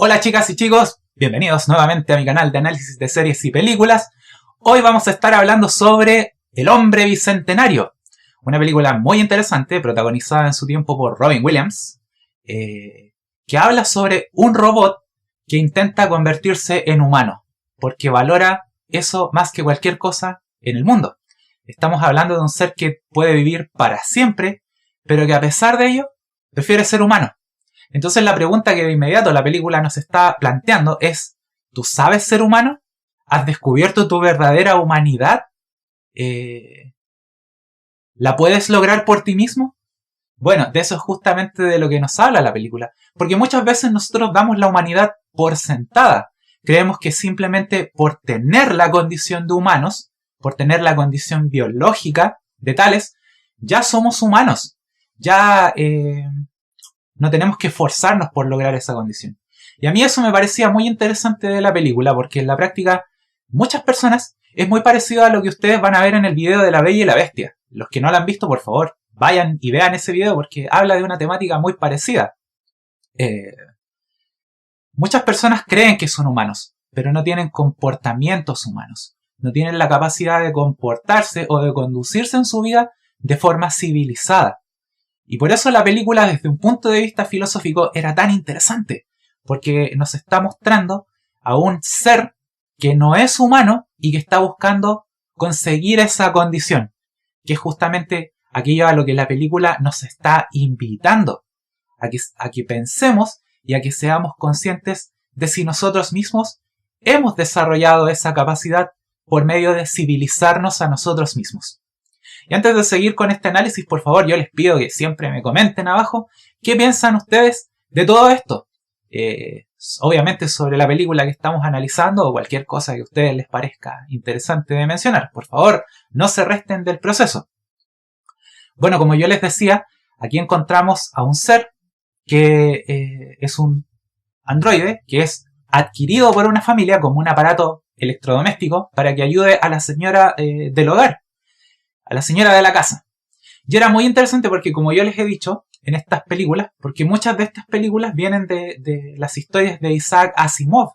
Hola chicas y chicos, bienvenidos nuevamente a mi canal de análisis de series y películas. Hoy vamos a estar hablando sobre El Hombre Bicentenario, una película muy interesante protagonizada en su tiempo por Robin Williams, que habla sobre un robot que intenta convertirse en humano, porque valora eso más que cualquier cosa en el mundo. Estamos hablando de un ser que puede vivir para siempre, pero que a pesar de ello prefiere ser humano. Entonces la pregunta que de inmediato la película nos está planteando es: ¿tú sabes ser humano? ¿Has descubierto tu verdadera humanidad? ¿La puedes lograr por ti mismo? Bueno, de eso es justamente de lo que nos habla la película, porque muchas veces nosotros damos la humanidad por sentada. Creemos que simplemente por tener la condición de humanos, por tener la condición biológica de tales, ya somos humanos. Ya no tenemos que esforzarnos por lograr esa condición. Y a mí eso me parecía muy interesante de la película, porque en la práctica muchas personas es muy parecido a lo que ustedes van a ver en el video de La Bella y la Bestia. Los que no lo han visto, por favor, vayan y vean ese video porque habla de una temática muy parecida. Muchas personas creen que son humanos, pero no tienen comportamientos humanos. No tienen la capacidad de comportarse o de conducirse en su vida de forma civilizada. Y por eso la película, desde un punto de vista filosófico, era tan interesante, porque nos está mostrando a un ser que no es humano y que está buscando conseguir esa condición, que es justamente aquello a lo que la película nos está invitando, a que pensemos y a que seamos conscientes de si nosotros mismos hemos desarrollado esa capacidad por medio de civilizarnos a nosotros mismos. Y antes de seguir con este análisis, por favor, yo les pido que siempre me comenten abajo qué piensan ustedes de todo esto. Obviamente sobre la película que estamos analizando o cualquier cosa que a ustedes les parezca interesante de mencionar. Por favor, no se resten del proceso. Bueno, como yo les decía, aquí encontramos a un ser que es un androide que es adquirido por una familia como un aparato electrodoméstico para que ayude a la señora del hogar, a la señora de la casa. Y era muy interesante porque, como yo les he dicho, en estas películas, porque muchas de estas películas vienen de las historias de Isaac Asimov,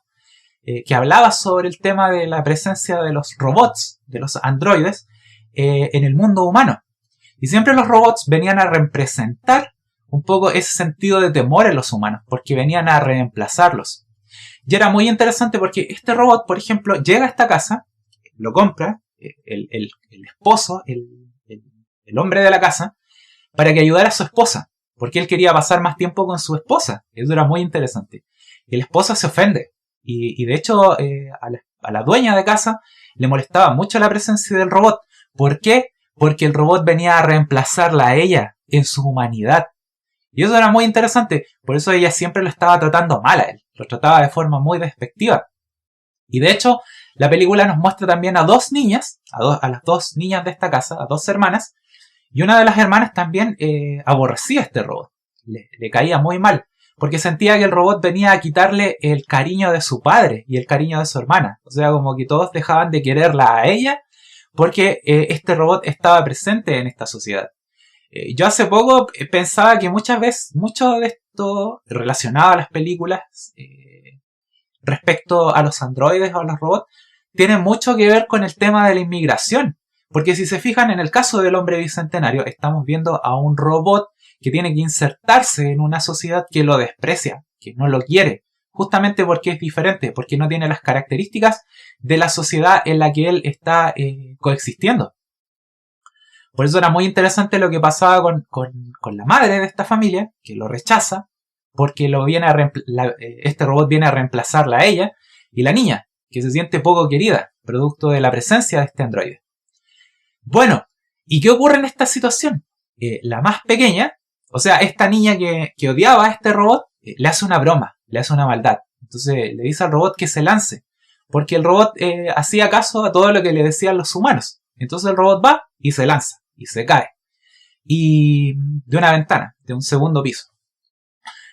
que hablaba sobre el tema de la presencia de los robots, de los androides, en el mundo humano. Y siempre los robots venían a representar un poco ese sentido de temor en los humanos, porque venían a reemplazarlos. Y era muy interesante porque este robot, por ejemplo, llega a esta casa, lo compra, el esposo, el hombre de la casa, para que ayudara a su esposa, porque él quería pasar más tiempo con su esposa. Eso era muy interesante. Y la esposa se ofende, y de hecho a la dueña de casa le molestaba mucho la presencia del robot. ¿Por qué? Porque el robot venía a reemplazarla a ella en su humanidad. Y eso era muy interesante, por eso ella siempre lo estaba tratando mal a él, lo trataba de forma muy despectiva. Y de hecho, la película nos muestra también a dos niñas, a las dos niñas de esta casa, a dos hermanas, y una de las hermanas también aborrecía a este robot, le caía muy mal, porque sentía que el robot venía a quitarle el cariño de su padre y el cariño de su hermana. O sea, como que todos dejaban de quererla a ella porque este robot estaba presente en esta sociedad. Yo hace poco pensaba que muchas veces, mucho de esto relacionado a las películas respecto a los androides o a los robots, tiene mucho que ver con el tema de la inmigración. Porque si se fijan, en el caso del Hombre Bicentenario, estamos viendo a un robot que tiene que insertarse en una sociedad que lo desprecia, que no lo quiere, justamente porque es diferente, porque no tiene las características de la sociedad en la que él está coexistiendo. Por eso era muy interesante lo que pasaba con la madre de esta familia, que lo rechaza, porque este robot viene a reemplazarla a ella, y la niña, que se siente poco querida, producto de la presencia de este androide. Bueno, ¿y qué ocurre en esta situación? La más pequeña, o sea, esta niña que odiaba a este robot, le hace una broma, le hace una maldad. Entonces le dice al robot que se lance, porque el robot hacía caso a todo lo que le decían los humanos. Entonces el robot va y se lanza, y se cae. Y de una ventana, de un segundo piso.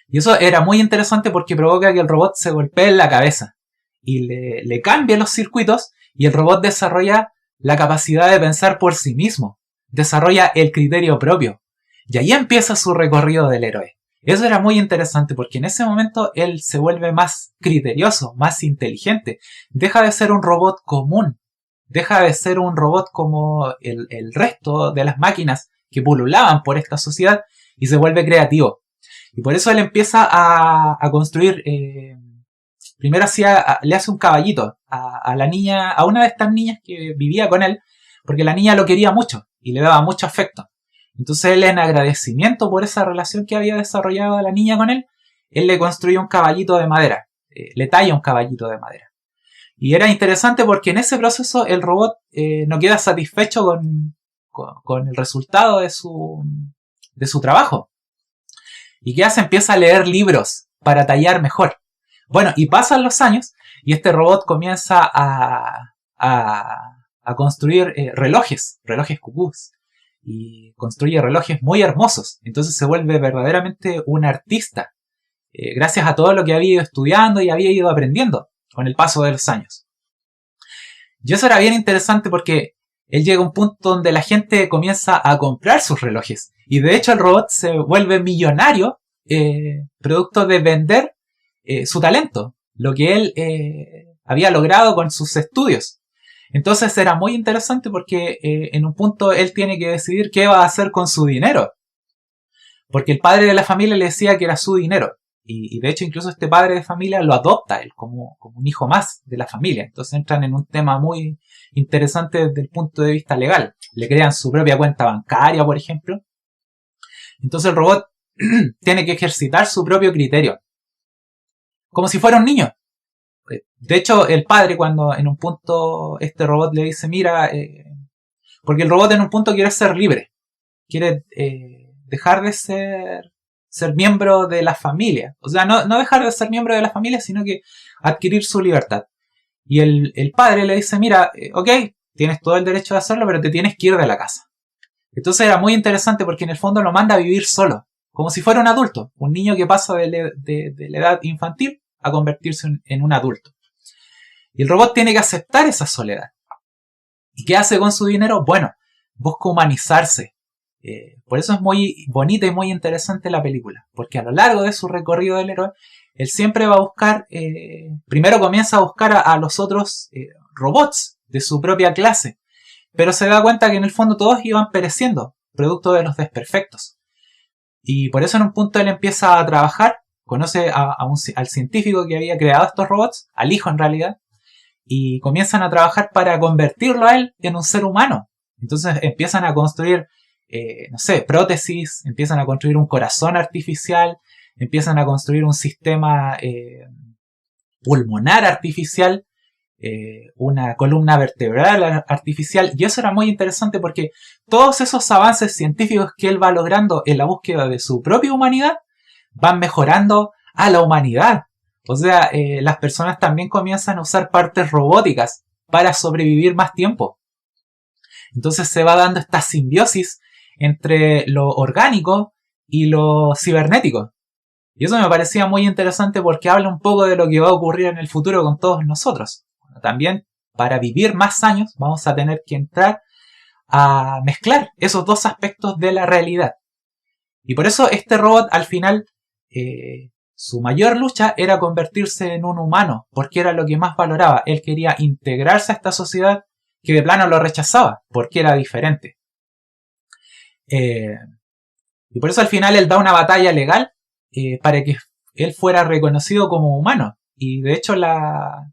Y eso era muy interesante porque provoca que el robot se golpee en la cabeza y le cambie los circuitos, y el robot desarrolla la capacidad de pensar por sí mismo, desarrolla el criterio propio. Y ahí empieza su recorrido del héroe. Eso era muy interesante porque en ese momento él se vuelve más criterioso, más inteligente. Deja de ser un robot común. Deja de ser un robot como el resto de las máquinas que pululaban por esta sociedad y se vuelve creativo. Y por eso él empieza a construir... primero le hace un caballito a la niña, a una de estas niñas que vivía con él, porque la niña lo quería mucho y le daba mucho afecto. Entonces él, en agradecimiento por esa relación que había desarrollado la niña con él le construye un caballito de madera, le talla un caballito de madera. Y era interesante porque en ese proceso el robot no queda satisfecho con el resultado de su trabajo. ¿Y qué hace? Empieza a leer libros para tallar mejor. Bueno, y pasan los años y este robot comienza a construir relojes cucús. Y construye relojes muy hermosos. Entonces se vuelve verdaderamente un artista. Gracias a todo lo que había ido estudiando y había ido aprendiendo con el paso de los años. Y eso era bien interesante porque él llega a un punto donde la gente comienza a comprar sus relojes. Y de hecho el robot se vuelve millonario producto de vender su talento, lo que él había logrado con sus estudios. Entonces era muy interesante porque en un punto él tiene que decidir qué va a hacer con su dinero. Porque el padre de la familia le decía que era su dinero. Y de hecho incluso este padre de familia lo adopta él como un hijo más de la familia. Entonces entran en un tema muy interesante desde el punto de vista legal. Le crean su propia cuenta bancaria, por ejemplo. Entonces el robot tiene que ejercitar su propio criterio. Como si fuera un niño. De hecho, el padre, cuando en un punto este robot le dice, mira, porque el robot en un punto quiere ser libre, quiere dejar de ser miembro de la familia. O sea, no dejar de ser miembro de la familia, sino que adquirir su libertad. Y el padre le dice, mira, ok, tienes todo el derecho de hacerlo, pero te tienes que ir de la casa. Entonces era muy interesante porque en el fondo lo manda a vivir solo, como si fuera un adulto, un niño que pasa de la edad infantil a convertirse en un adulto. Y el robot tiene que aceptar esa soledad. ¿Y qué hace con su dinero? Bueno, busca humanizarse. Por eso es muy bonita y muy interesante la película. Porque a lo largo de su recorrido del héroe, él siempre va a buscar, primero comienza a buscar a los otros robots de su propia clase. Pero se da cuenta que en el fondo todos iban pereciendo, producto de los desperfectos. Y por eso en un punto él empieza a trabajar, conoce al científico que había creado estos robots, al hijo en realidad, y comienzan a trabajar para convertirlo a él en un ser humano. Entonces empiezan a construir, prótesis, empiezan a construir un corazón artificial, empiezan a construir un sistema pulmonar artificial, una columna vertebral artificial, y eso era muy interesante porque todos esos avances científicos que él va logrando en la búsqueda de su propia humanidad van mejorando a la humanidad. O sea, las personas también comienzan a usar partes robóticas para sobrevivir más tiempo. Entonces se va dando esta simbiosis entre lo orgánico y lo cibernético. Y eso me parecía muy interesante porque habla un poco de lo que va a ocurrir en el futuro con todos nosotros. También, para vivir más años, vamos a tener que entrar a mezclar esos dos aspectos de la realidad. Y por eso este robot, al final, su mayor lucha era convertirse en un humano, porque era lo que más valoraba. Él quería integrarse a esta sociedad que de plano lo rechazaba, porque era diferente. Y por eso al final él da una batalla legal para que él fuera reconocido como humano. Y de hecho la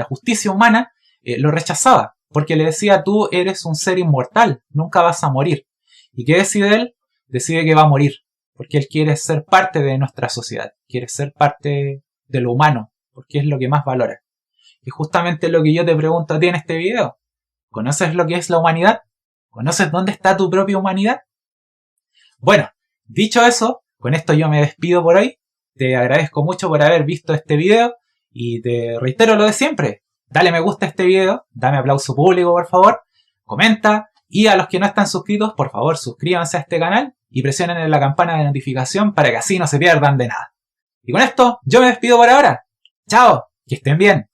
justicia humana lo rechazaba, porque le decía, tú eres un ser inmortal, nunca vas a morir. ¿Y qué decide él? Decide que va a morir, porque él quiere ser parte de nuestra sociedad, quiere ser parte de lo humano, porque es lo que más valora. Y justamente lo que yo te pregunto a ti en este video, ¿conoces lo que es la humanidad? ¿Conoces dónde está tu propia humanidad? Bueno, dicho eso, con esto yo me despido por hoy. Te agradezco mucho por haber visto este video y te reitero lo de siempre. Dale me gusta a este video, dame aplauso público por favor, comenta y a los que no están suscritos, por favor suscríbanse a este canal y presionen en la campana de notificación para que así no se pierdan de nada. Y con esto yo me despido por ahora. ¡Chao! Que estén bien.